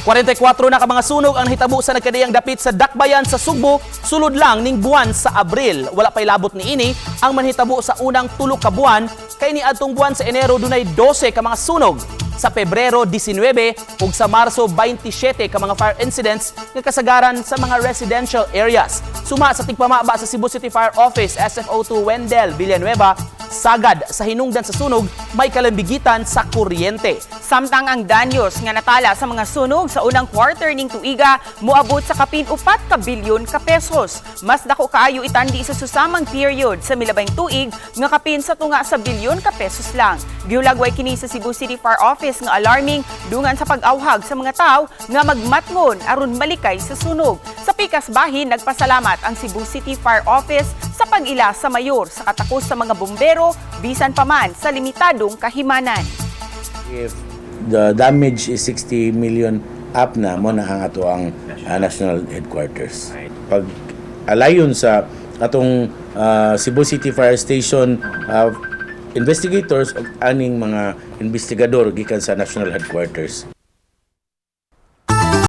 44 na ka mga sunog ang nahitabo sa nagkadiyang dapit sa Dakbayan sa Sugbo, sulod lang ning buwan sa Abril. Wala pay labot ni ini ang manhitabo sa unang tulo ka buwan, kay niadtong buwan sa Enero dunay 12 ka mga sunog. Sa Pebrero 19 ug sa Marso 27 ka mga fire incidents nga kasagaran sa mga residential areas. Suma sa tigpamaba sa Cebu City Fire Office SFO2 Wendell Villanueva, sagad sa hinungdan sa sunog may kalambigitan sa kuryente. Samtang ang danyos nga natala sa mga sunog sa unang quarter ning tuiga moabot sa kapin 4 ka bilyon ka pesos. Mas dako kaayo itandi sa susamang period sa milabay tuig nga kapin sa tunga sa bilyon ka pesos lang. Giulagway kini sa Cebu City Fire Office nga alarming dungan sa pag-awhag sa mga tao nga magmatngon aron malikay sa sunog. Sa pikas bahin nagpasalamat ang Cebu City Fire Office sa pag-ila sa mayor sa katakos sa mga bumbero bisan pa man sa limitadong kahimanan. If the damage is 60 million up na mo na ang ato ang national headquarters. Pag alayon sa atong Cebu City Fire Station investigators o aning mga investigador gikan sa national headquarters.